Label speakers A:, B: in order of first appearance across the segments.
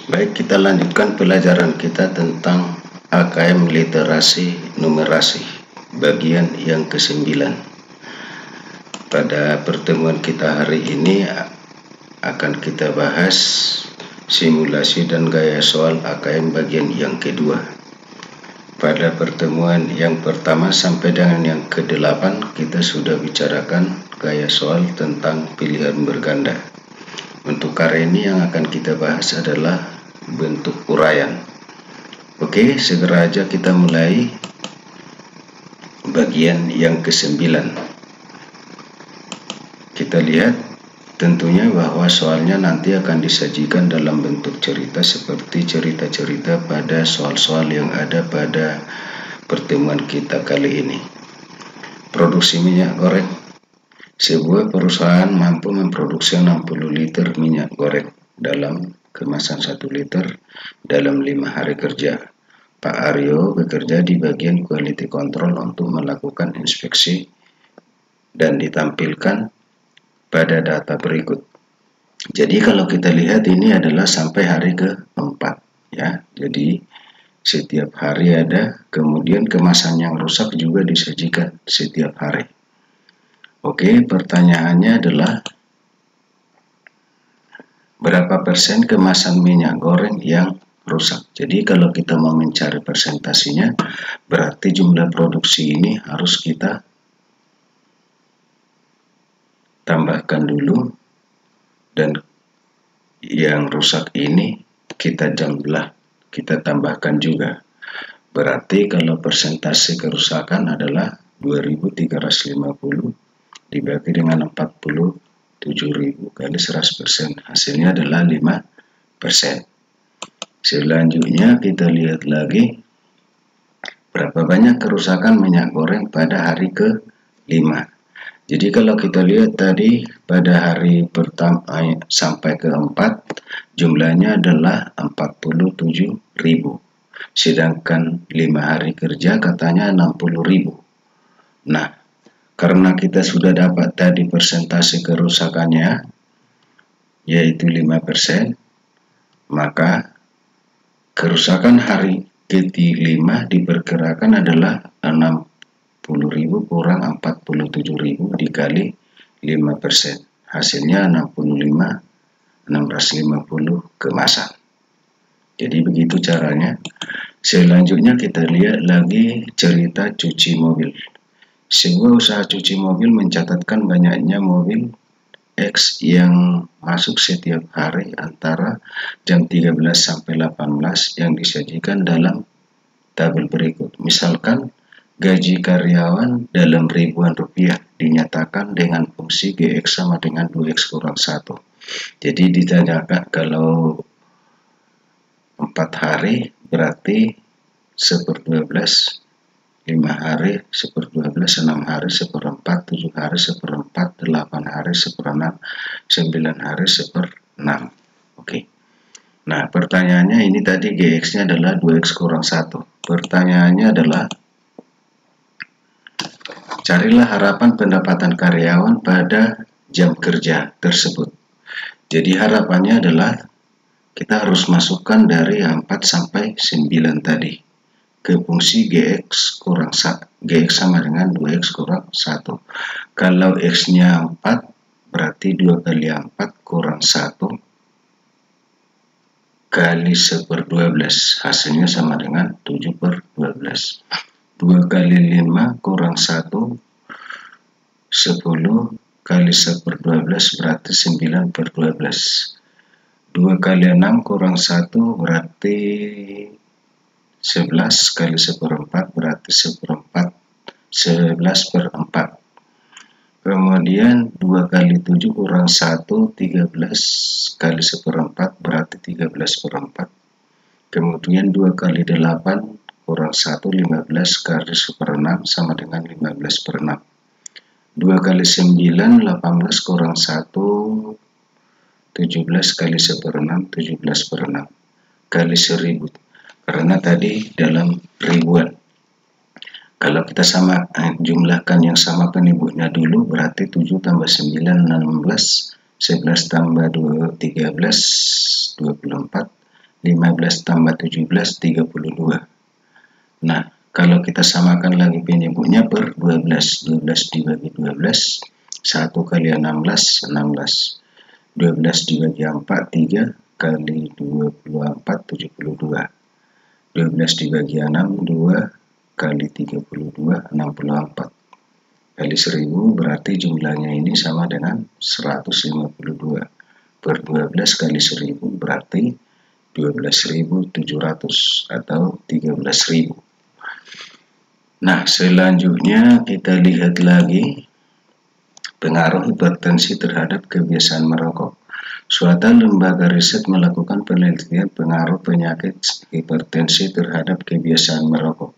A: Baik, kita lanjutkan pelajaran kita tentang AKM literasi numerasi bagian yang ke-9. Pada pertemuan kita hari ini akan kita bahas simulasi dan gaya soal AKM bagian yang kedua. Pada pertemuan yang pertama sampai dengan yang ke-8 kita sudah bicarakan gaya soal tentang pilihan berganda. Untuk hari ini yang akan kita bahas adalah bentuk uraian. Oke, segera aja kita mulai bagian yang ke-9. Kita lihat tentunya bahwa soalnya nanti akan disajikan dalam bentuk cerita seperti cerita-cerita pada soal-soal yang ada pada pertemuan kita kali ini. Produksi minyak goreng. Sebuah perusahaan mampu memproduksi 60 liter minyak goreng dalam kemasan 1 liter dalam 5 hari kerja. Pak Aryo bekerja di bagian quality control untuk melakukan inspeksi dan ditampilkan pada data berikut. Jadi kalau kita lihat ini adalah sampai hari ke-4 ya. Jadi setiap hari ada, kemudian kemasan yang rusak juga disajikan setiap hari. Oke, pertanyaannya adalah berapa persen kemasan minyak goreng yang rusak. Jadi kalau kita mau mencari persentasinya, berarti jumlah produksi ini harus kita tambahkan dulu, dan yang rusak ini kita jumlah, kita tambahkan juga. Berarti kalau persentase kerusakan adalah 2350 dibagi dengan 47.000 kali 100%, hasilnya adalah 5%. Selanjutnya kita lihat lagi berapa banyak kerusakan minyak goreng pada hari ke-5. Jadi kalau kita lihat tadi pada hari pertama sampai ke-4 jumlahnya adalah 47.000, sedangkan 5 hari kerja katanya 60.000. Nah, karena kita sudah dapat tadi persentase kerusakannya yaitu 5%, maka kerusakan hari ke-5 diperkirakan adalah 60.000 kurang 47.000 dikali 5%. Hasilnya 650 kemasan. Jadi begitu caranya. Selanjutnya kita lihat lagi cerita cuci mobil. Sebuah usaha cuci mobil mencatatkan banyaknya mobil X yang masuk setiap hari antara jam 13 sampai 18 yang disajikan dalam tabel berikut. Misalkan gaji karyawan dalam ribuan rupiah dinyatakan dengan fungsi GX sama dengan 2X kurang 1. Jadi ditanyakan kalau 4 hari berarti 1/12, 5 hari 1/12, 6 hari 1/4, 7 hari 1/4, 8 hari 1/6, 9 hari 1/6. Oke. Nah, pertanyaannya ini tadi GX-nya adalah 2X kurang 1. Pertanyaannya adalah carilah harapan pendapatan karyawan pada jam kerja tersebut. Jadi harapannya adalah kita harus masukkan dari 4 sampai 9 tadi ke fungsi GX kurang 1. GX sama dengan 2X kurang 1. Kalau X-nya 4, berarti 2 kali 4 kurang 1 kali 1/12. Hasilnya sama dengan 7/12. 2 kali 5 kurang 1, 10 kali 1/12 berarti 9/12. 2 kali 6 kurang 1 berarti 11 kali 1/4 berarti 11/4. Kemudian 2 kali 7 kurang 1, 13 kali 1/4 berarti 13/4. Kemudian 2 kali 8 kurang 1, 15 kali 1/6 sama dengan 15/6. 2 kali 9, 18 kurang 1, 17 kali 1/6, 17/6 kali 1000. Karena tadi dalam ribuan. Kalau kita sama jumlahkan yang sama penyebutnya dulu, berarti 7 tambah 9, 16, 11 tambah 2, 13, 24, 15 tambah 17, 32. Nah, kalau kita samakan lagi penyebutnya per 12. 12 dibagi 12, 1 kali 16, 16. 12 dibagi 4, 3 kali 24, 72. 12 dibagi 6, 2 kali 32, 64. Kali 1000 berarti jumlahnya ini sama dengan 152. Per 12 kali 1000 berarti 12.700 atau 13.000. Nah, selanjutnya kita lihat lagi pengaruh hipertensi terhadap kebiasaan merokok. Suatu lembaga riset melakukan penelitian pengaruh penyakit hipertensi terhadap kebiasaan merokok.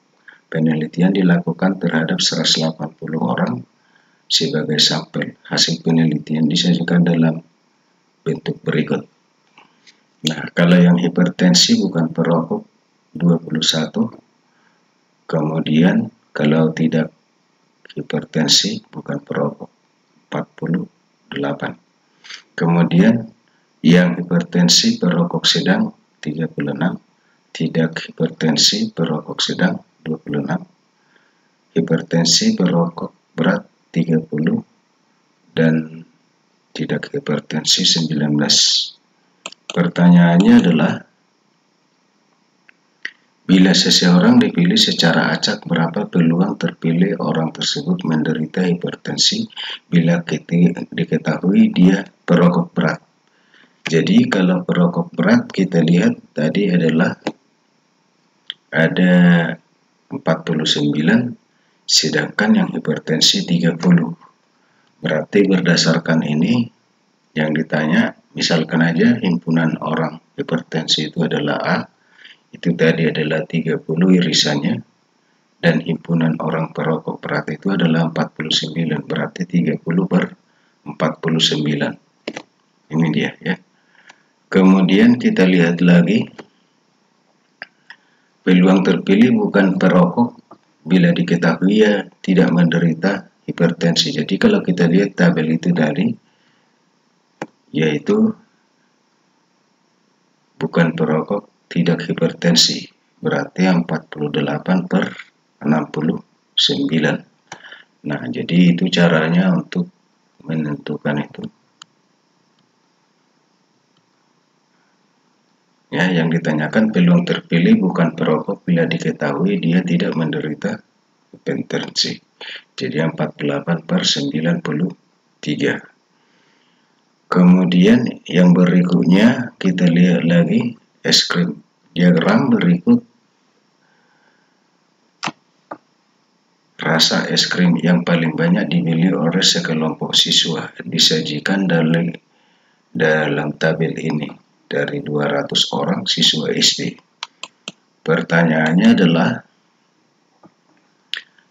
A: Penelitian dilakukan terhadap 180 orang sebagai sampel. Hasil penelitian disajikan dalam bentuk berikut. Nah, kalau yang hipertensi bukan perokok 21, kemudian kalau tidak hipertensi bukan perokok 48. Kemudian yang hipertensi perokok sedang 36, tidak hipertensi perokok sedang 26, hipertensi perokok berat 30, dan tidak hipertensi 19. Pertanyaannya adalah, bila seseorang dipilih secara acak, berapa peluang terpilih orang tersebut menderita hipertensi bila diketahui dia perokok berat? Jadi kalau perokok berat kita lihat tadi adalah ada 49, sedangkan yang hipertensi 30. Berarti berdasarkan ini yang ditanya, misalkan aja himpunan orang hipertensi itu adalah A, itu tadi adalah 30 irisannya, dan himpunan orang perokok berat itu adalah 49, berarti 30 per 49. Ini dia ya. Kemudian kita lihat lagi, peluang terpilih bukan perokok bila diketahui ia tidak menderita hipertensi. Jadi kalau kita lihat tabel itu tadi, yaitu bukan perokok, tidak hipertensi, berarti 48 per 69. Nah, jadi itu caranya untuk menentukan itu. Ya, yang ditanyakan peluang terpilih bukan perokok bila diketahui dia tidak menderita hipertensi. Jadi 48 per 93. Kemudian yang berikutnya kita lihat lagi es krim. Diagram berikut rasa es krim yang paling banyak dibeli oleh sekelompok siswa disajikan dalam tabel ini dari 200 orang siswa SD. Pertanyaannya adalah,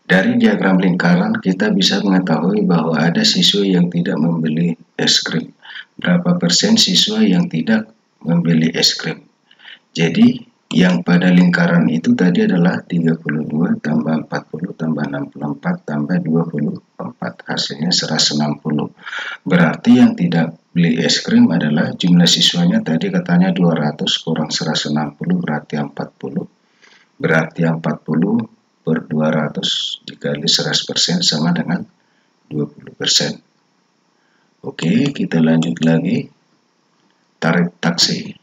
A: dari diagram lingkaran kita bisa mengetahui bahwa ada siswa yang tidak membeli es krim. Berapa persen siswa yang tidak membeli es krim? Jadi yang pada lingkaran itu tadi adalah 32 tambah 40 tambah 64 tambah 24, hasilnya 160. Berarti yang tidak beli es krim adalah jumlah siswanya tadi katanya 200 kurang 160 berarti 40. Berarti 40 per 200 dikali 100% sama dengan 20%. Oke, kita lanjut lagi. Tarif taksi.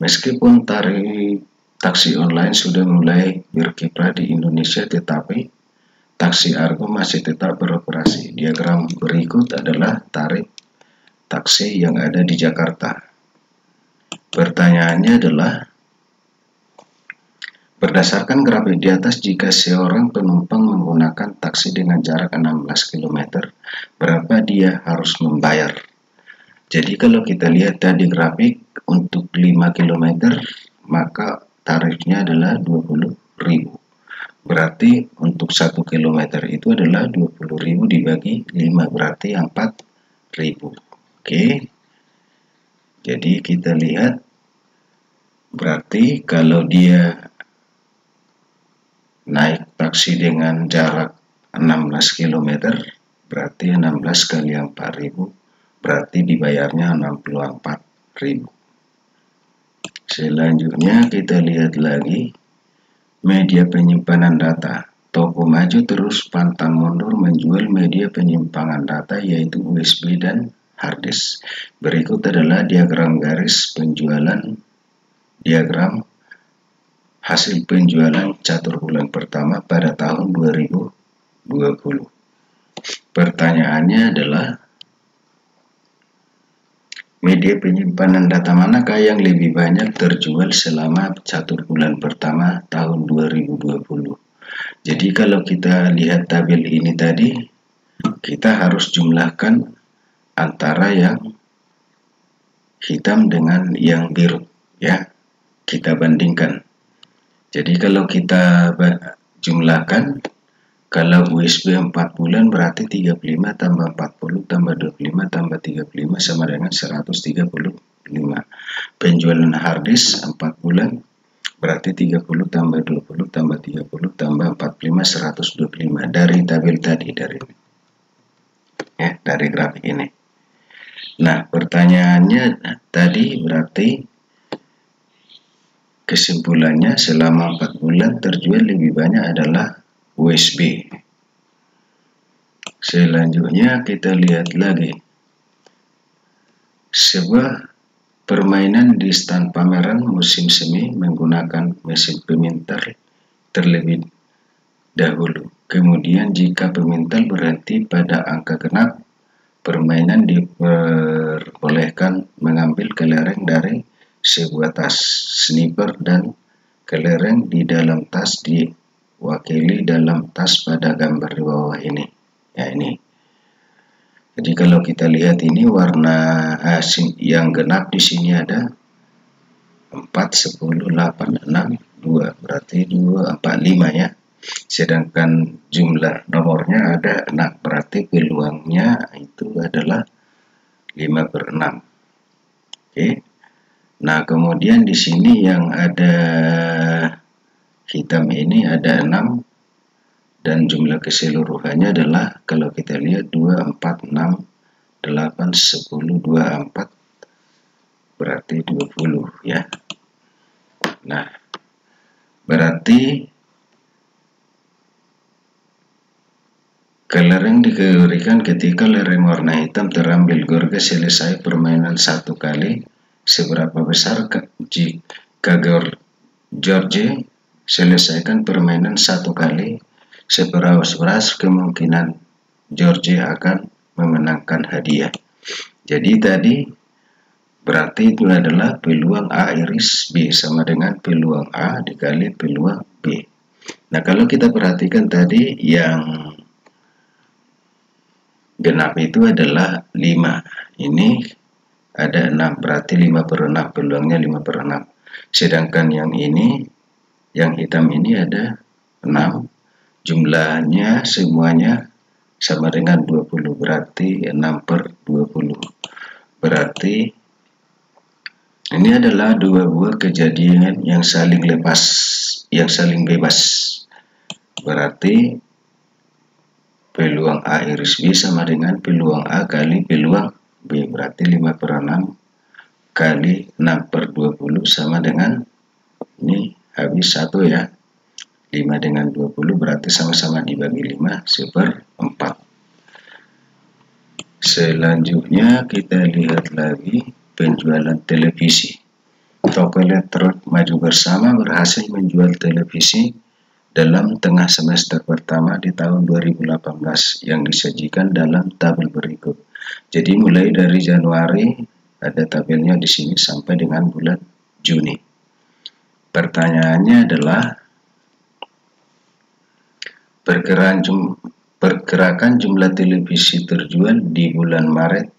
A: Meskipun tarif taksi online sudah mulai berkiprah di Indonesia, tetapi taksi Argo masih tetap beroperasi. Diagram berikut adalah tarif taksi yang ada di Jakarta. Pertanyaannya adalah, berdasarkan grafik di atas, jika seorang penumpang menggunakan taksi dengan jarak 16 km, berapa dia harus membayar? Jadi kalau kita lihat tadi grafik, untuk 5 km, maka tarifnya adalah 20.000. Berarti untuk 1 km itu adalah 20.000 dibagi 5, berarti 4.000. Oke. Jadi kita lihat, berarti kalau dia naik taksi dengan jarak 16 km, berarti 16 kali 4.000, berarti dibayarnya 64.000. Selanjutnya kita lihat lagi media penyimpanan data. Toko Maju terus pantang mundur menjual media penyimpanan data yaitu USB dan harddisk. Berikut adalah diagram garis penjualan, diagram hasil penjualan catur bulan pertama pada tahun 2020. Pertanyaannya adalah media penyimpanan data manakah yang lebih banyak terjual selama catur bulan pertama tahun 2020? Jadi kalau kita lihat tabel ini tadi, kita harus jumlahkan antara yang hitam dengan yang biru, ya. Kita bandingkan. Jadi kalau kita jumlahkan, kalau USB 4 bulan berarti 35 tambah 40 tambah 25 tambah 35 sama dengan 135. Penjualan harddisk 4 bulan berarti 30 tambah 20 tambah 30 tambah 45 125 dari tabel tadi, dari grafik ini. Nah, pertanyaannya tadi berarti kesimpulannya selama 4 bulan terjual lebih banyak adalah USB. Selanjutnya kita lihat lagi sebuah permainan di stand pameran musim semi menggunakan mesin pemintal terlebih dahulu. Kemudian jika pemintal berhenti pada angka genap, permainan diperbolehkan mengambil kelereng dari sebuah tas sniper dan kelereng di dalam tas diwakili dalam tas pada gambar di bawah ini. Ya, ini. Jadi kalau kita lihat ini warna yang genap di sini ada 4, 10, 8, 6, 2. Berarti 2, 4, 5 ya. Sedangkan jumlah nomornya ada 6. Berarti peluangnya itu adalah 5/6. Oke. Nah, kemudian di sini yang ada hitam ini ada 6. Dan jumlah keseluruhannya adalah kalau kita lihat 2, 4, 6, 8, 10, 24 berarti 20 ya. Nah, berarti kelereng diberikan ketika lereng warna hitam terambil George selesai permainan 1 kali. Seberapa besar jika George selesaikan permainan 1 kali? Seberapa kemungkinan George akan memenangkan hadiah. Jadi tadi berarti itu adalah peluang A iris B sama dengan peluang A dikali peluang B. Nah, kalau kita perhatikan tadi yang genap itu adalah 5. Ini ada 6, berarti 5/6, peluangnya 5/6. Sedangkan yang ini, yang hitam ini ada 6. Jumlahnya semuanya sama dengan 20, berarti 6/20. Berarti ini adalah dua buah kejadian yang saling bebas. Berarti peluang A iris B sama dengan peluang A kali peluang B. Berarti 5/6 kali 6/20 sama dengan ini habis 1 ya. 5 dengan 20 berarti sama-sama dibagi 5 1/4. Selanjutnya kita lihat lagi penjualan televisi. Toko Elektronik Maju Bersama berhasil menjual televisi dalam tengah semester pertama di tahun 2018 yang disajikan dalam tabel berikut. Jadi mulai dari Januari ada tabelnya di sini sampai dengan bulan Juni. Pertanyaannya adalah pergerakan jumlah televisi terjual di bulan Maret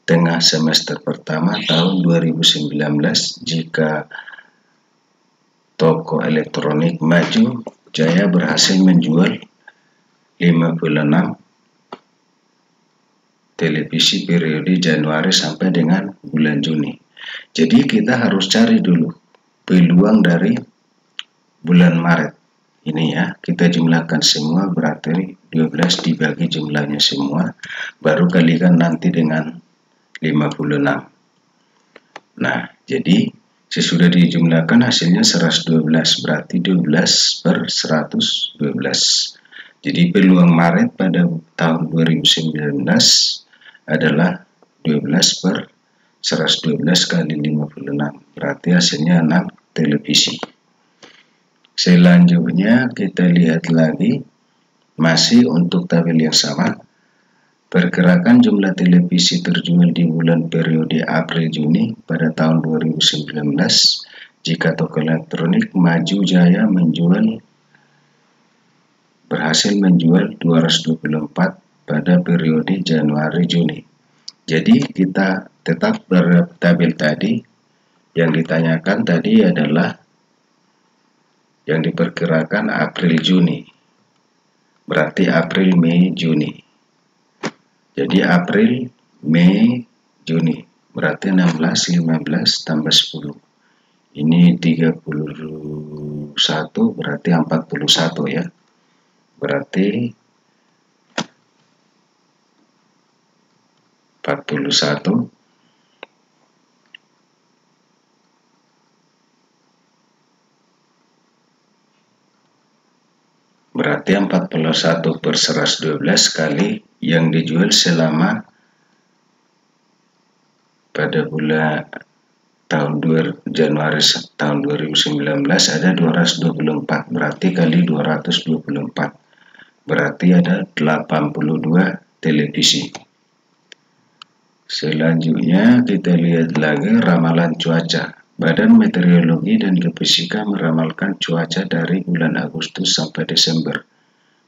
A: tengah semester pertama tahun 2019 jika Toko Elektronik Maju Jaya berhasil menjual 56 televisi periode Januari sampai dengan bulan Juni. Jadi kita harus cari dulu peluang dari bulan Maret. Ini ya, kita jumlahkan semua berarti 12 dibagi jumlahnya semua, baru kalikan nanti dengan 56. Nah, jadi Sesudah dijumlahkan hasilnya 112, berarti 12 per 112. Jadi peluang Maret pada tahun 2019 adalah 12 per 112 kali 56, berarti hasilnya 6 televisi. Selanjutnya kita lihat lagi, masih untuk tabel yang sama, pergerakan jumlah televisi terjual di bulan periode April-Juni pada tahun 2019 jika toko elektronik Maju Jaya berhasil menjual 224 pada periode Januari-Juni. Jadi kita tetap tabel tadi, yang ditanyakan tadi adalah yang diperkirakan April-Juni, berarti April, Mei, Juni. Jadi April, Mei, Juni, berarti 16, 15 tambah 10. Ini 31, berarti 41 ya. Berarti 41 berarti 41 per 112 kali yang dijual selama pada bulan Januari tahun 2019 ada 224, berarti kali 224 berarti ada 82 televisi. Selanjutnya kita lihat lagi ramalan cuaca. Badan Meteorologi dan Geofisika meramalkan cuaca dari bulan Agustus sampai Desember.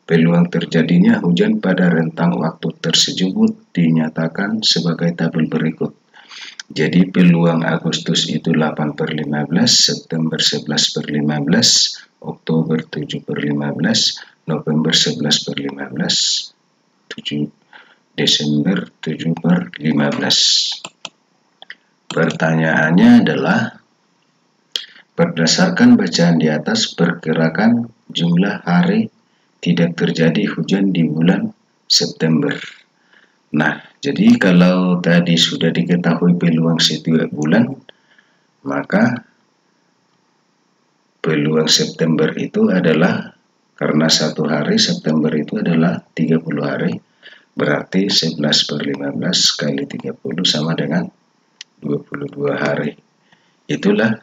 A: Peluang terjadinya hujan pada rentang waktu tersebut dinyatakan sebagai tabel berikut. Jadi peluang Agustus itu 8 per 15, September 11 per 15, Oktober 7 per 15, November 11 per 15, 7 Desember 7 per 15. Pertanyaannya adalah, berdasarkan bacaan di atas, perkirakan jumlah hari tidak terjadi hujan di bulan September. Nah, jadi kalau tadi sudah diketahui peluang setiap bulan, maka peluang September itu adalah, karena satu hari September itu adalah 30 hari, berarti 11 per 15 kali 30 sama dengan 22 hari. Itulah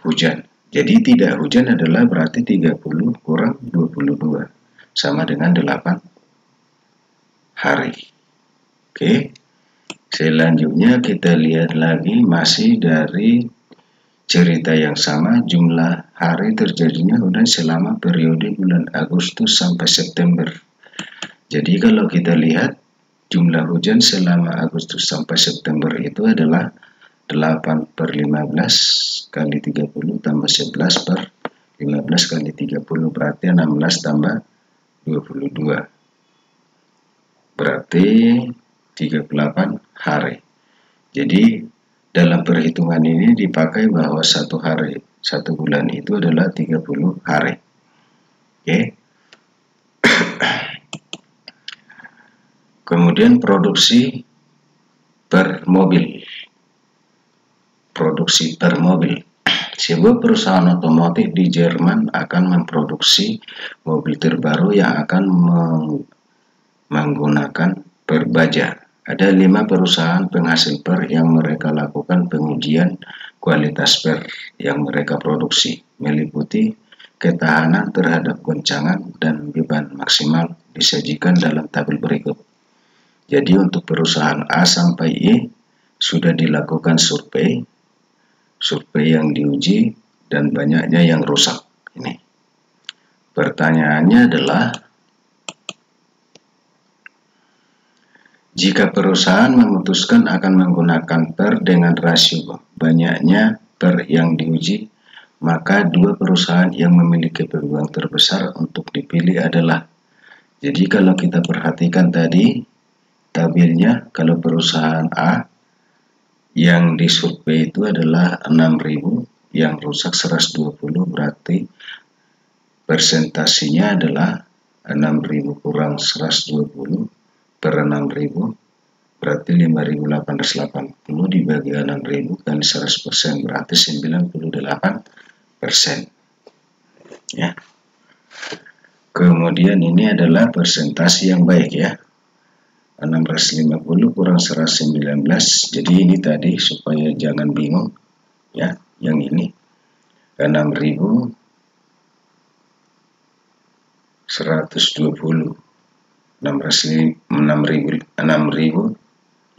A: hujan. Jadi tidak hujan adalah berarti 30 kurang 22 sama dengan 8 hari. Oke. Selanjutnya kita lihat lagi, masih dari cerita yang sama, jumlah hari terjadinya hujan selama periode bulan Agustus sampai September. Jadi kalau kita lihat jumlah hujan selama Agustus sampai September itu adalah 8 per 15 kali 30 tambah 11 per 15 kali 30, berarti 16 tambah 22. Berarti 38 hari. Jadi dalam perhitungan ini dipakai bahwa satu bulan itu adalah 30 hari. Oke. Kemudian produksi per mobil. Produksi per mobil. Sebuah perusahaan otomotif di Jerman akan memproduksi mobil terbaru yang akan menggunakan per baja. Ada 5 perusahaan penghasil per yang mereka lakukan pengujian kualitas per yang mereka produksi, meliputi ketahanan terhadap goncangan dan beban maksimal disajikan dalam tabel berikut. Jadi untuk perusahaan A sampai E sudah dilakukan survei yang diuji dan banyaknya yang rusak. Ini pertanyaannya adalah, jika perusahaan memutuskan akan menggunakan per dengan rasio banyaknya per yang diuji, maka 2 perusahaan yang memiliki peluang terbesar untuk dipilih adalah, jadi kalau kita perhatikan tadi tabelnya, kalau perusahaan A yang disurvei itu adalah 6.000, yang rusak 120, berarti persentasinya adalah 6.000 kurang 120 per 6.000, berarti 5.880 dibagi 6.000 kali 100% berarti 98%. Ya. Kemudian ini adalah persentase yang baik ya. 650 kurang 119. Jadi ini tadi supaya jangan bingung ya, yang ini 6.120 6.000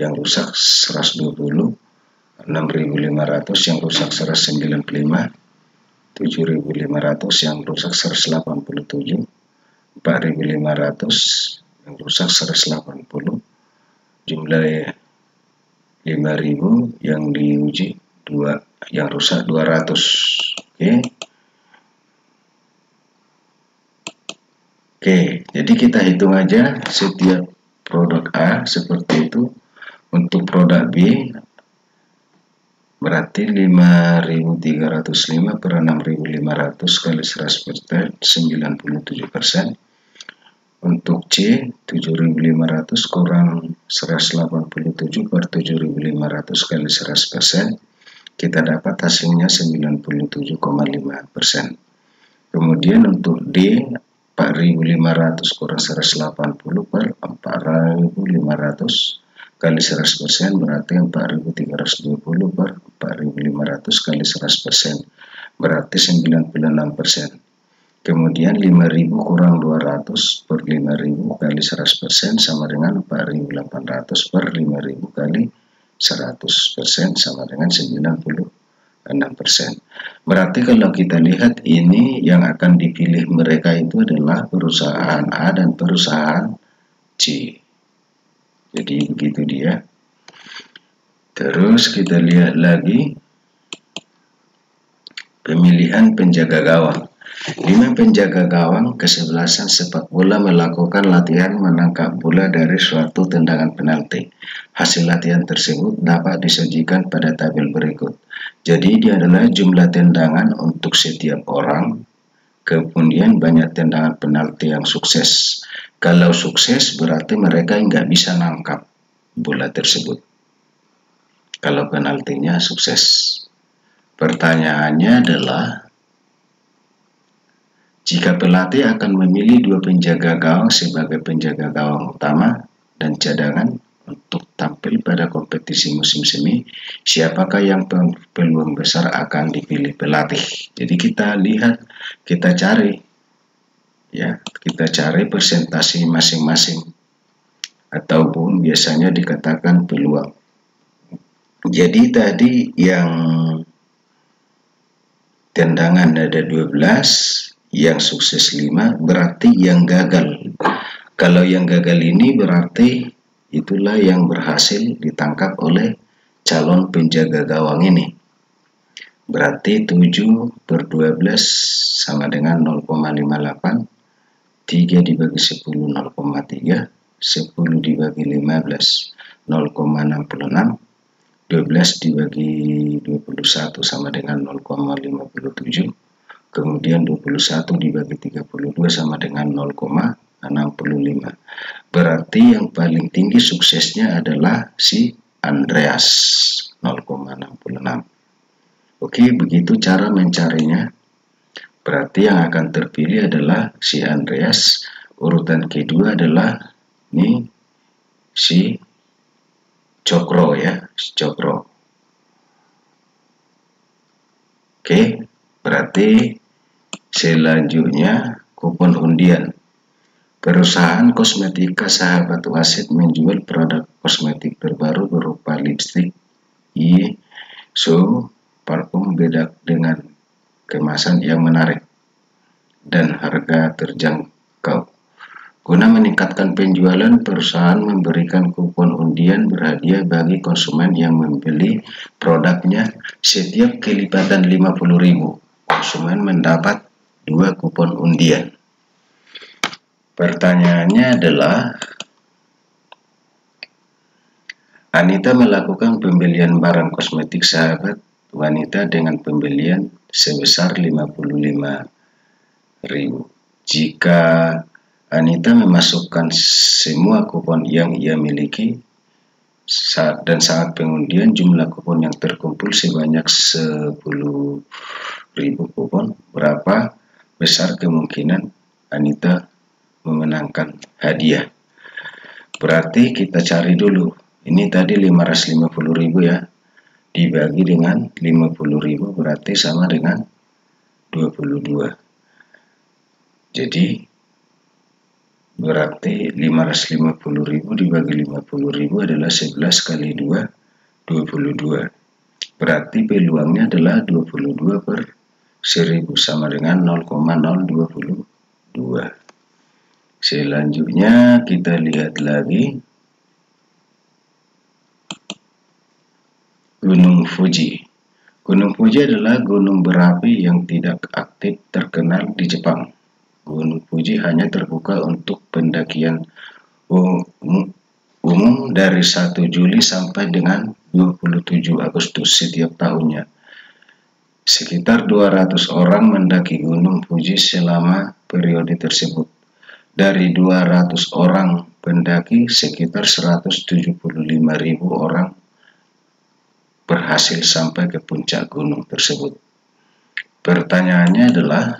A: yang rusak 120, 6.500 yang rusak 195, 7.500 yang rusak 187, 4.500 yang rusak 180, jumlah 5.000 yang diuji yang rusak 200. Oke, jadi kita hitung aja setiap produk A seperti itu. Untuk produk B berarti 5.305 per 6.500 kali 100% 97%. Untuk C 7.500 kurang 187 per 7.500 kali 100%, kita dapat hasilnya 97,5%. Kemudian untuk D 4.500 kurang 180 per 4.500 kali 100% berarti 4.320 per 4.500 kali 100% berarti 96%. Kemudian 5.000 kurang 200 per 5.000 kali 100% sama dengan 4.800 per 5.000 kali 100% sama dengan 96%. Berarti kalau kita lihat ini yang akan dipilih mereka itu adalah perusahaan A dan perusahaan C. Jadi begitu dia. Terus kita lihat lagi pemilihan penjaga gawang. 5 penjaga gawang kesebelasan sepak bola melakukan latihan menangkap bola dari suatu tendangan penalti. Hasil latihan tersebut dapat disajikan pada tabel berikut. Jadi dia adalah jumlah tendangan untuk setiap orang, kemudian banyak tendangan penalti yang sukses. Kalau sukses berarti mereka nggak bisa nangkap bola tersebut. Kalau penaltinya sukses. Pertanyaannya adalah, jika pelatih akan memilih 2 penjaga gawang sebagai penjaga gawang utama dan cadangan untuk tampil pada kompetisi musim semi, siapakah yang peluang besar akan dipilih pelatih? Jadi kita lihat, kita cari ya, kita cari persentase masing-masing ataupun biasanya dikatakan peluang. Jadi tadi yang tendangan ada 12, yang sukses 5, berarti yang gagal. Kalau yang gagal ini berarti itulah yang berhasil ditangkap oleh calon penjaga gawang ini. Berarti 7 per 12 sama dengan 0,58, 3 dibagi 10 0,3, 10 dibagi 15 0,66, 12 dibagi 21 sama dengan 0,57, kemudian 21 dibagi 32 sama dengan 0,65. Berarti yang paling tinggi suksesnya adalah si Andreas, 0,66. Oke, begitu cara mencarinya. Berarti yang akan terpilih adalah si Andreas. Urutan kedua adalah ini si Cokro ya, si Cokro. Oke, berarti selanjutnya kupon undian. Perusahaan kosmetika Sahabat Wasit menjual produk kosmetik terbaru berupa lipstik So parfum beda dengan kemasan yang menarik dan harga terjangkau. Guna meningkatkan penjualan, perusahaan memberikan kupon undian berhadiah bagi konsumen yang membeli produknya. Setiap kelipatan 50.000, konsumen mendapat 2 kupon undian. Pertanyaannya adalah, Anita melakukan pembelian barang kosmetik Sahabat Wanita dengan pembelian sebesar 55.000. Jika Anita memasukkan semua kupon yang ia miliki dan saat pengundian jumlah kupon yang terkumpul sebanyak 10.000 kupon, berapa besar kemungkinan Anita memenangkan hadiah? Berarti kita cari dulu, ini tadi 550.000 ya, dibagi dengan 50.000 berarti sama dengan 22. Jadi berarti 550.000 dibagi 50.000 adalah 11 kali 2, 22. Berarti peluangnya adalah 22 per 1000 sama dengan 0,022. Selanjutnya kita lihat lagi Gunung Fuji. Gunung Fuji adalah gunung berapi yang tidak aktif terkenal di Jepang. Gunung Fuji hanya terbuka untuk pendakian umum dari 1 Juli sampai dengan 27 Agustus setiap tahunnya. Sekitar 200 orang mendaki Gunung Fuji selama periode tersebut. Dari 200 orang pendaki, sekitar 175.000 orang berhasil sampai ke puncak gunung tersebut. Pertanyaannya adalah,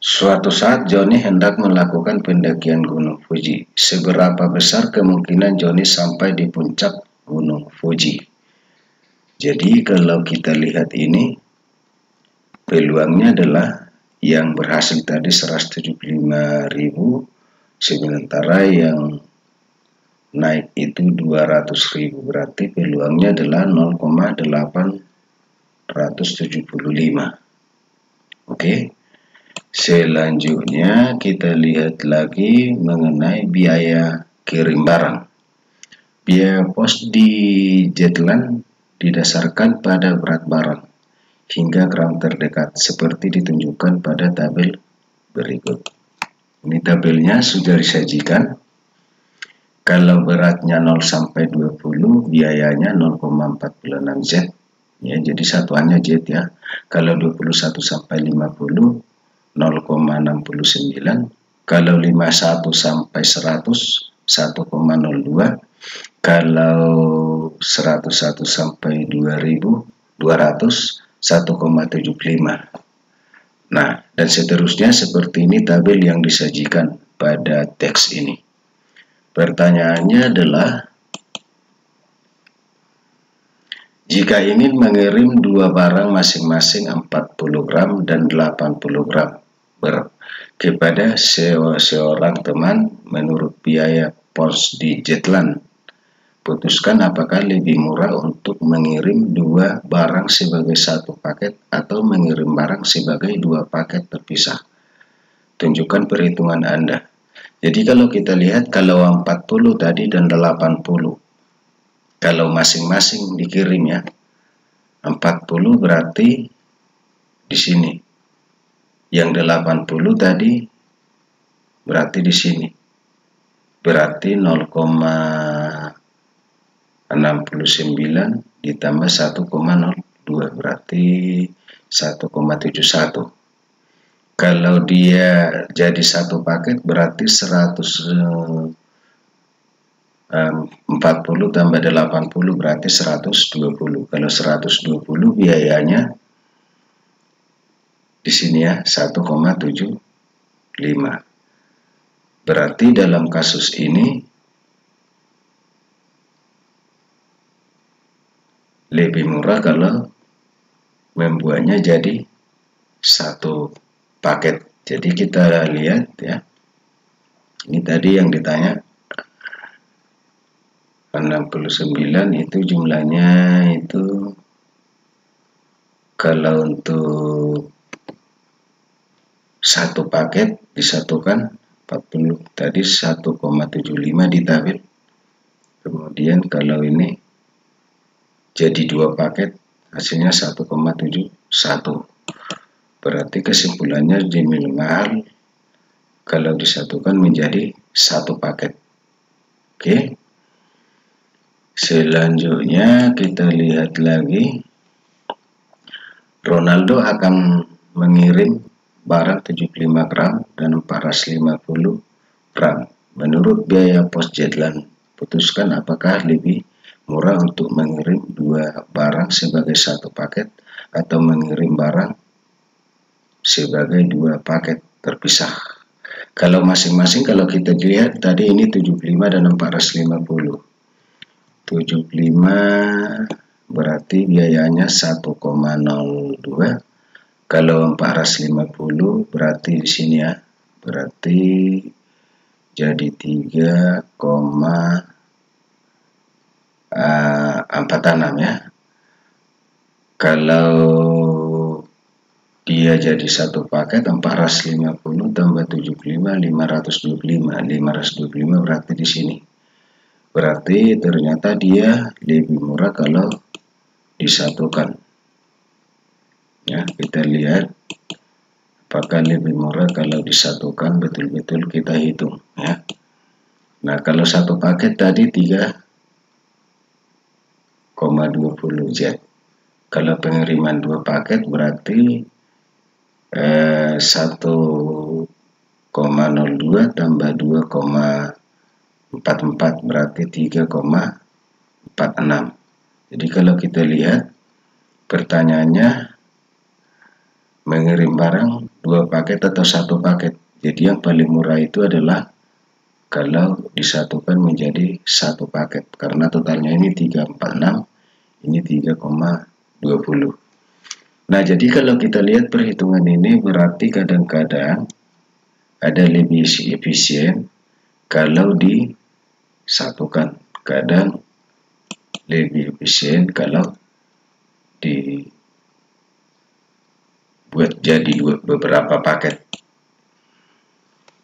A: suatu saat Johnny hendak melakukan pendakian Gunung Fuji. Seberapa besar kemungkinan Johnny sampai di puncak Gunung Fuji? Jadi kalau kita lihat ini, peluangnya adalah yang berhasil tadi 175.000, sementara yang naik itu 200.000, berarti peluangnya adalah 0,875. Oke. Selanjutnya kita lihat lagi mengenai biaya kirim barang. Biaya pos di Jetland didasarkan pada berat barang hingga gram terdekat seperti ditunjukkan pada tabel berikut. Ini tabelnya sudah disajikan. Kalau beratnya 0 sampai 20, biayanya 0,46 Z. Ya, jadi satuannya Z ya. Kalau 21 sampai 50, 0,69. Kalau 51 sampai 100, 1,02. Kalau 101 sampai 200, 1,75. Nah, dan seterusnya seperti ini tabel yang disajikan pada teks ini. Pertanyaannya adalah, jika ingin mengirim dua barang masing-masing 40 gram dan 80 gram kepada seorang teman menurut biaya pos di Jetland, putuskan apakah lebih murah untuk mengirim dua barang sebagai satu paket atau mengirim barang sebagai dua paket terpisah. Tunjukkan perhitungan Anda. Jadi kalau kita lihat, kalau 40 tadi dan 80, kalau masing-masing dikirim ya, 40 berarti di sini. Yang 80 tadi berarti di sini. Berarti 0,69 ditambah 1,02 berarti 1,71. Kalau dia jadi satu paket berarti 140 tambah 80 berarti 120. Kalau 120 biayanya di sini ya 1,75. Berarti dalam kasus ini lebih murah kalau membuatnya jadi satu paket. Jadi kita lihat ya, ini tadi yang ditanya 69 itu jumlahnya itu, kalau untuk satu paket disatukan 40 tadi 1,75 di tabel. Kemudian kalau ini jadi dua paket hasilnya 1,71. Berarti kesimpulannya lebih mahal kalau disatukan menjadi satu paket. Oke. Selanjutnya kita lihat lagi, Ronaldo akan mengirim barang 75 gram dan 450 gram menurut biaya pos Jetland, putuskan apakah lebih murah untuk mengirim 2 barang sebagai 1 paket atau mengirim barang sebagai 2 paket terpisah. Kalau masing-masing, kalau kita lihat tadi ini 75 dan 450. 75 berarti biayanya 1,02. Kalau 450 berarti di sini ya, berarti jadi 3,46 ya. Kalau dia jadi 1 paket 450 tambah 75 525. 525 berarti di sini. Berarti ternyata dia lebih murah kalau disatukan. Ya, kita lihat apakah lebih murah kalau disatukan, betul-betul kita hitung ya. Nah, kalau 1 paket tadi 3,20 jet. Kalau pengiriman 2 paket berarti 1,02 tambah 2,44 berarti 3,46. Jadi kalau kita lihat pertanyaannya mengirim barang 2 paket atau 1 paket. Jadi yang paling murah itu adalah kalau disatukan menjadi 1 paket, karena totalnya ini 346, ini 3,20. Nah, jadi kalau kita lihat perhitungan ini berarti kadang-kadang ada lebih efisien kalau disatukan, kadang lebih efisien kalau dibuat jadi beberapa paket.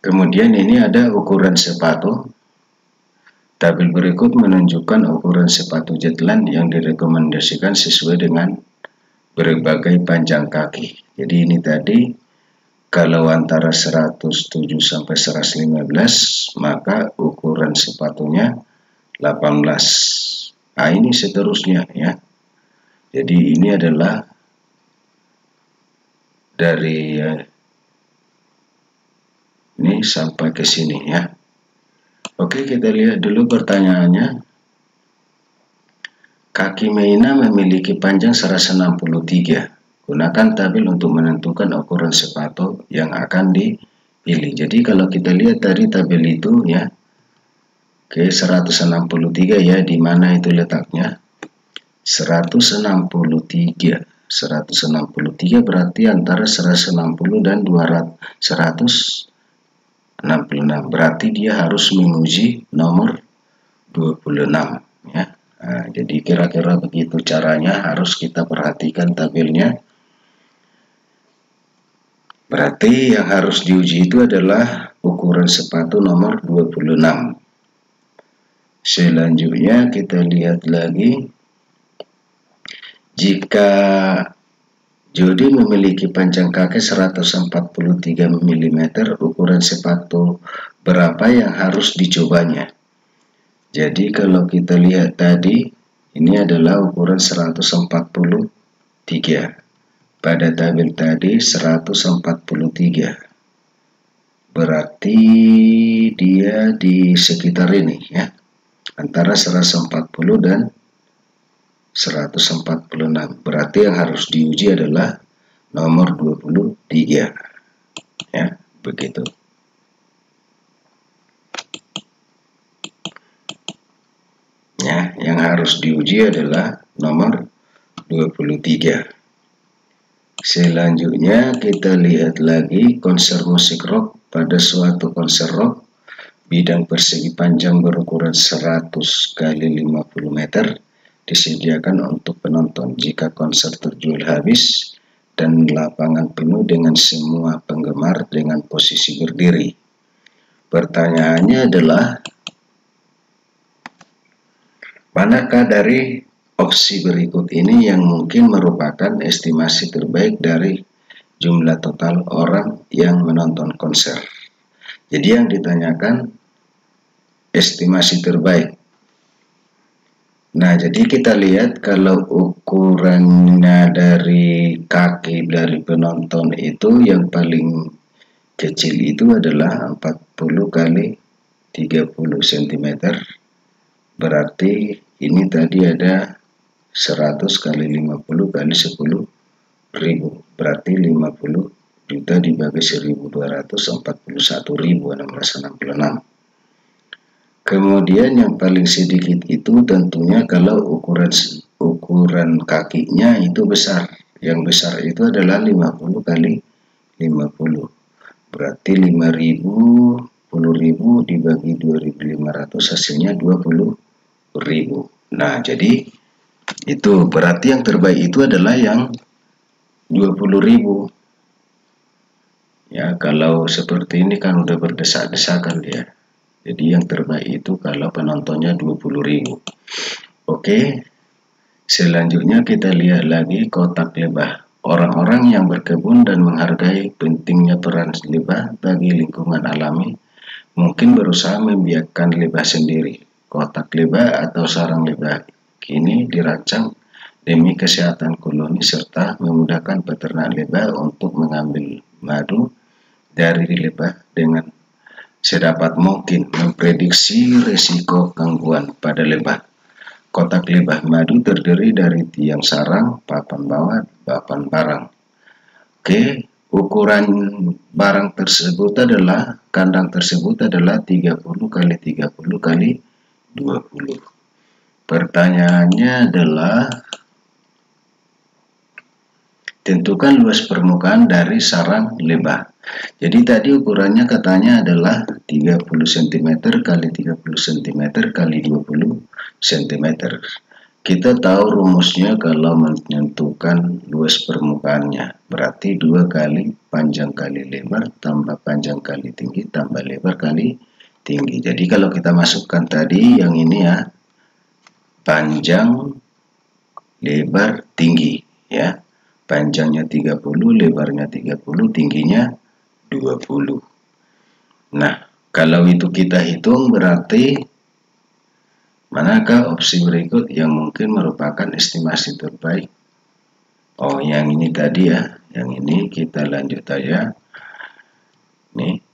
A: Kemudian ini ada ukuran sepatu. Tabel berikut menunjukkan ukuran sepatu Jetland yang direkomendasikan sesuai dengan berbagai panjang kaki. Jadi ini tadi kalau antara 107 sampai 115 maka ukuran sepatunya 18. Nah, ini seterusnya ya. Jadi ini adalah dari ini sampai ke sini ya. Oke, kita lihat dulu pertanyaannya. Kaki Meina memiliki panjang 163. Gunakan tabel untuk menentukan ukuran sepatu yang akan dipilih. Jadi kalau kita lihat dari tabel itu ya, oke, 163 ya, di mana itu letaknya? 163. 163 berarti antara 160 dan 166. Berarti dia harus menguji nomor 26 ya. Nah, jadi kira-kira begitu caranya, harus kita perhatikan tabelnya. Berarti yang harus diuji itu adalah ukuran sepatu nomor 26. Selanjutnya kita lihat lagi. Jika Jody memiliki panjang kaki 143 mm, ukuran sepatu berapa yang harus dicobanya? Jadi kalau kita lihat tadi, ini adalah ukuran 143. Pada tabel tadi 143. Berarti dia di sekitar ini ya. Antara 140 dan 146. Berarti yang harus diuji adalah nomor 23. Ya, begitu. Ya, yang harus diuji adalah nomor 23. Selanjutnya kita lihat lagi konser musik rock. Pada suatu konser rock, bidang persegi panjang berukuran 100 x 50 meter disediakan untuk penonton jika konser terjual habis dan lapangan penuh dengan semua penggemar dengan posisi berdiri. Pertanyaannya adalah, manakah dari opsi berikut ini yang mungkin merupakan estimasi terbaik dari jumlah total orang yang menonton konser? Jadi yang ditanyakan estimasi terbaik. Nah, jadi kita lihat kalau ukurannya dari kaki dari penonton itu yang paling kecil itu adalah 40 kali 30 cm, berarti ini tadi ada 100 kali 50 kali 10.000, berarti 50 juta dibagi 1.241.666. Kemudian yang paling sedikit itu tentunya kalau ukuran kakinya itu besar. Yang besar itu adalah 50 kali 50. Berarti 5.000, 10.000 dibagi 2.500 hasilnya 20.000. Nah, jadi itu berarti yang terbaik itu adalah yang 20.000. Ya, kalau seperti ini kan udah berdesak-desakan dia. Jadi yang terbaik itu kalau penontonnya 20.000. Oke. Selanjutnya kita lihat lagi kotak lebah. Orang-orang yang berkebun dan menghargai pentingnya peran lebah bagi lingkungan alami mungkin berusaha membiarkan lebah sendiri. Kotak lebah atau sarang lebah kini dirancang demi kesehatan koloni serta memudahkan peternak lebah untuk mengambil madu dari lebah dengan sedapat mungkin memprediksi risiko gangguan pada lebah. Kotak lebah madu terdiri dari tiang sarang, papan bawah, papan barang. Oke, ukuran barang tersebut adalah, kandang tersebut adalah 30 kali 30 kali 20. Pertanyaannya adalah, tentukan luas permukaan dari sarang lebah. Jadi tadi ukurannya katanya adalah 30 cm kali 30 cm kali 20 cm. Kita tahu rumusnya kalau menentukan luas permukaannya. Berarti 2 kali panjang kali lebar tambah panjang kali tinggi tambah lebar kali tinggi. Jadi kalau kita masukkan tadi yang ini ya, panjang, lebar, tinggi ya. Panjangnya 30, lebarnya 30, tingginya 20. Nah, kalau itu kita hitung berarti manakah opsi berikut yang mungkin merupakan estimasi terbaik? Oh, yang ini tadi ya. Yang ini kita lanjut aja. Nih.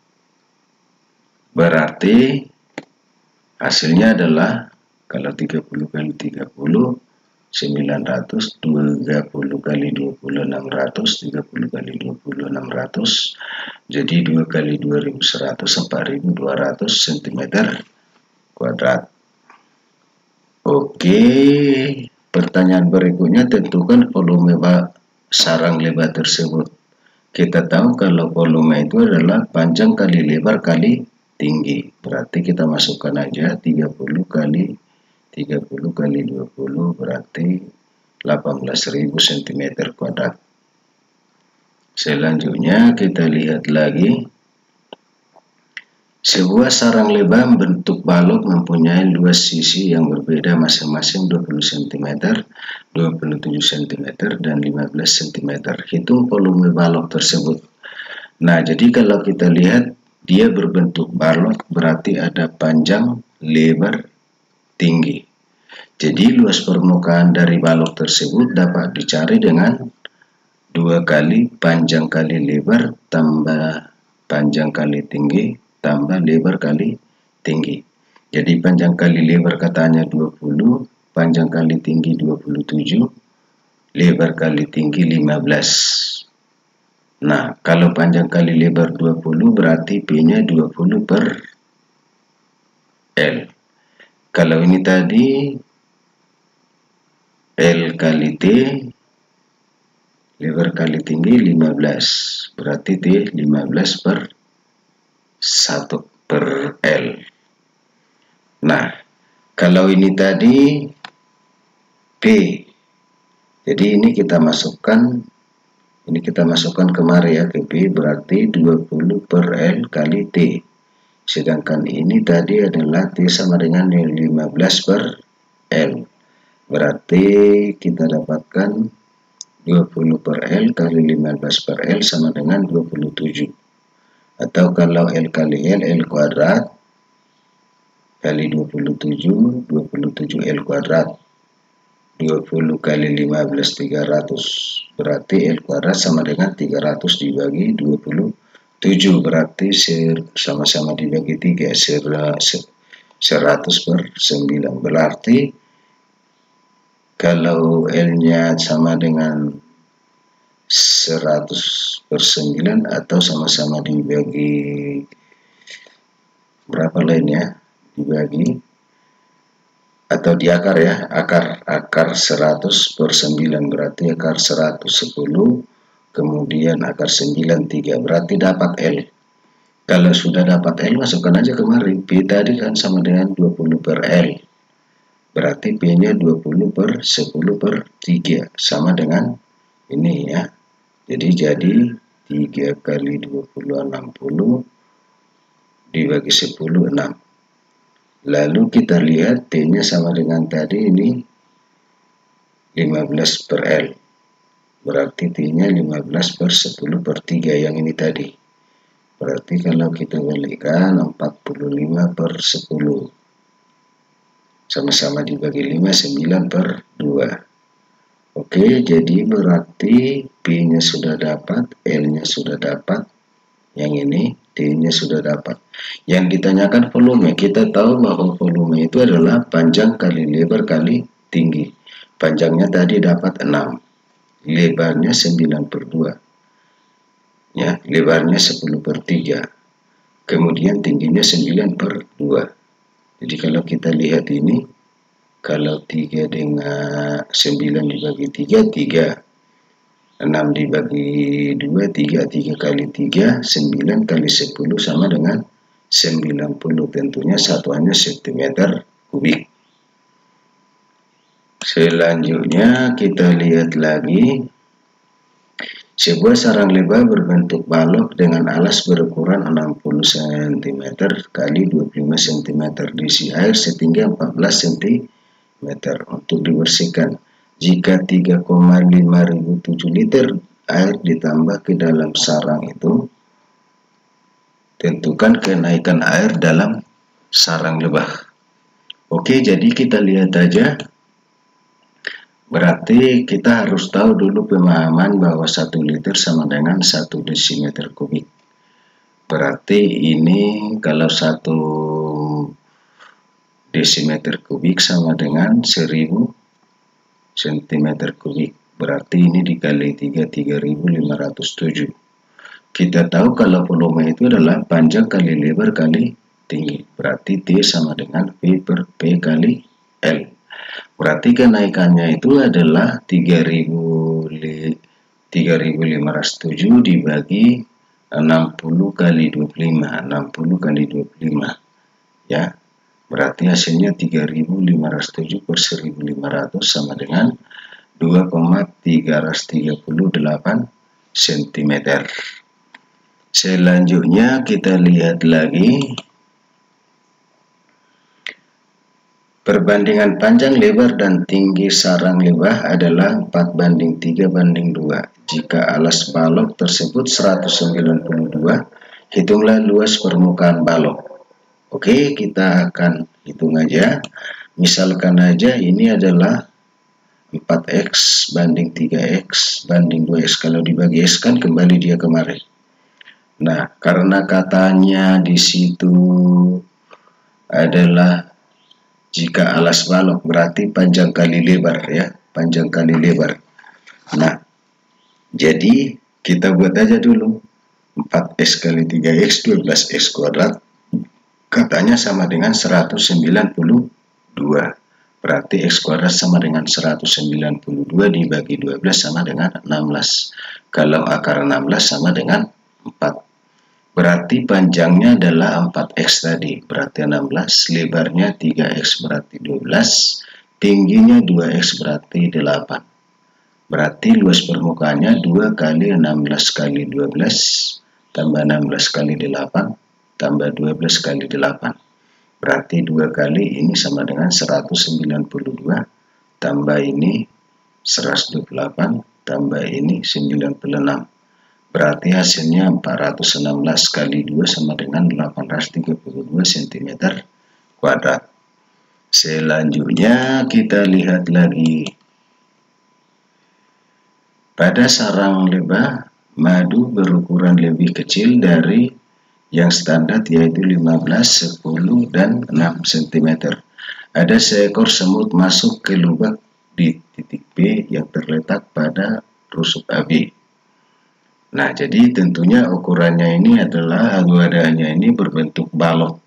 A: Berarti hasilnya adalah kalau 30 kali 30 900, 30 kali 20 600, 30 kali 20 600, jadi 2 kali 2100 4200 cm kuadrat. Oke, pertanyaan berikutnya, tentukan volume sarang lebah tersebut. Kita tahu kalau volume itu adalah panjang kali lebar kali tinggi, berarti kita masukkan aja 30 kali 30 kali 20 berarti 18.000 cm kuadrat. Selanjutnya kita lihat lagi. Sebuah sarang lebah bentuk balok mempunyai luas sisi yang berbeda masing-masing 20 cm, 27 cm, dan 15 cm. Hitung volume balok tersebut. Nah, jadi kalau kita lihat dia berbentuk balok berarti ada panjang, lebar, tinggi. Jadi luas permukaan dari balok tersebut dapat dicari dengan 2 kali panjang kali lebar tambah panjang kali tinggi tambah lebar kali tinggi. Jadi panjang kali lebar katanya 20, panjang kali tinggi 27, lebar kali tinggi 15. Nah, kalau panjang kali lebar 20 berarti P-nya 20 per L. Kalau ini tadi L kali T, lebar kali tinggi 15, berarti T 15 per 1 per L. Nah, kalau ini tadi P, jadi ini kita masukkan kemari ya ke P, berarti 20 per L kali T. Sedangkan ini tadi adalah T sama dengan 15 per L. Berarti kita dapatkan 20 per L kali 15 per L sama dengan 27. Atau kalau L kali L kuadrat kali 27, 27 L kuadrat. 20 kali 15 300. Berarti L kuadrat sama dengan 300 dibagi 27. 7 berarti sama-sama dibagi 3, 100 per 9. Berarti kalau L-nya sama dengan 100 per 9 atau sama-sama dibagi berapa lainnya, dibagi atau di akar ya, akar 100 per 9 berarti akar 110, kemudian akar 9 3, berarti dapat L. Kalau sudah dapat L, masukkan aja kemari. P tadi kan sama dengan 20 per L. Berarti P-nya 20 per 10 per 3. Sama dengan ini ya. Jadi 3 kali 20, 60. Dibagi 10, 6. Lalu kita lihat T-nya sama dengan tadi ini 15 per L. Berarti T-nya 15 per 10 per 3 yang ini tadi. Berarti kalau kita balikkan 45 per 10. Sama-sama dibagi 5, 9 per 2. Oke, jadi berarti P-nya sudah dapat, L-nya sudah dapat. Yang ini T-nya sudah dapat. Yang ditanyakan volume. Kita tahu bahwa volume itu adalah panjang kali lebar kali tinggi. Panjangnya tadi dapat 6. Lebarnya 9 per 2. Ya, lebarnya 10 per 3. Kemudian tingginya 9 per 2. Jadi kalau kita lihat ini, kalau 3 dengan 9 dibagi 3, 3. 6 dibagi 2, 3. 3 kali 3, 9 kali 10 sama dengan 90. Tentunya satuannya cm kubik. Selanjutnya kita lihat lagi. Sebuah sarang lebah berbentuk balok dengan alas berukuran 60 cm kali 25 cm diisi air setinggi 14 cm untuk dibersihkan. Jika 3,507 liter air ditambah ke dalam sarang itu, tentukan kenaikan air dalam sarang lebah. Oke, jadi kita lihat aja. Berarti kita harus tahu dulu pemahaman bahwa 1 liter sama dengan 1 desimeter kubik. Berarti ini kalau 1 desimeter kubik sama dengan 1000 cm kubik. Berarti ini dikali 3, 3507. Kita tahu kalau volume itu adalah panjang kali lebar kali tinggi. Berarti T sama dengan V per P kali L. Berarti kenaikannya itu adalah 3507 dibagi 60 kali 25. 60 kali 25. Ya. Berarti hasilnya 3507 per 1500 sama dengan 2,338 cm. Selanjutnya kita lihat lagi. Perbandingan panjang, lebar, dan tinggi sarang lebah adalah 4:3:2. Jika alas balok tersebut 192, hitunglah luas permukaan balok. Oke, kita akan hitung aja. Misalkan aja ini adalah 4x banding 3x banding 2x. Kalau dibagi x kan kembali dia kemari. Nah, karena katanya di situ adalah jika alas balok berarti panjang kali lebar ya, panjang kali lebar. Nah, jadi kita buat aja dulu 4x kali 3x 12x kuadrat katanya sama dengan 192. Berarti x kuadrat sama dengan 192 dibagi 12 sama dengan 16. Kalau akar 16 sama dengan 4. Berarti panjangnya adalah 4x tadi, berarti 16, lebarnya 3x berarti 12, tingginya 2x berarti 8. Berarti luas permukaannya 2 kali 16 kali 12, tambah 16 kali 8, tambah 12 kali 8. Berarti 2 kali ini sama dengan 192, tambah ini 128, tambah ini 96. Berarti hasilnya 416 kali 2 sama dengan 832 cm kuadrat. Selanjutnya kita lihat lagi. Pada sarang lebah madu berukuran lebih kecil dari yang standar, yaitu 15, 10, dan 6 cm. Ada seekor semut masuk ke lubang di titik B yang terletak pada rusuk AB. Nah, jadi tentunya ukurannya ini adalah aguadanya ini berbentuk balok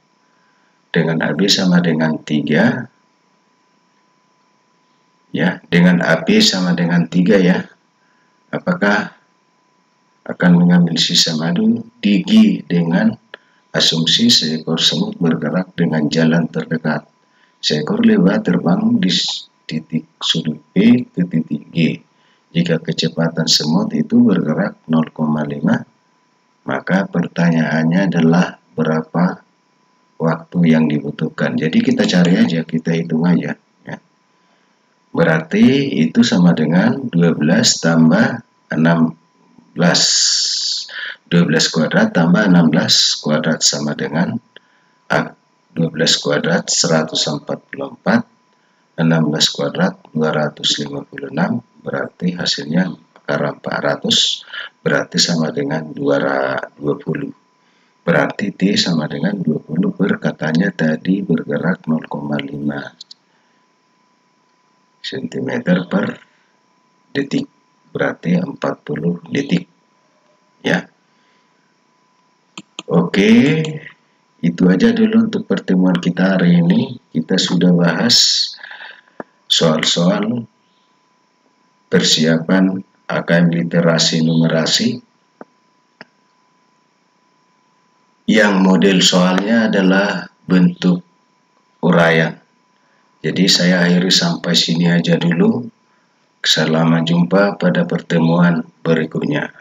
A: dengan AB sama dengan 3 ya, dengan AB sama dengan 3 ya. Apakah akan mengambil sisa madu? Digi dengan asumsi seekor semut bergerak dengan jalan terdekat. Seekor lebah terbang di titik sudut B ke titik G. Jika kecepatan semut itu bergerak 0,5, maka pertanyaannya adalah berapa waktu yang dibutuhkan. Jadi kita cari aja, kita hitung aja. Ya. Berarti itu sama dengan 12 tambah 16. 12 kuadrat tambah 16 kuadrat sama dengan 12 kuadrat 144, 16 kuadrat 256, berarti hasilnya akar 400, berarti sama dengan 220. Berarti T sama dengan 20 katanya tadi bergerak 0,5 cm per detik, berarti 40 detik ya. Oke, itu aja dulu untuk pertemuan kita hari ini. Kita sudah bahas soal-soal persiapan AKM literasi numerasi yang model soalnya adalah bentuk uraian. Jadi saya akhiri sampai sini aja dulu. Selamat jumpa pada pertemuan berikutnya.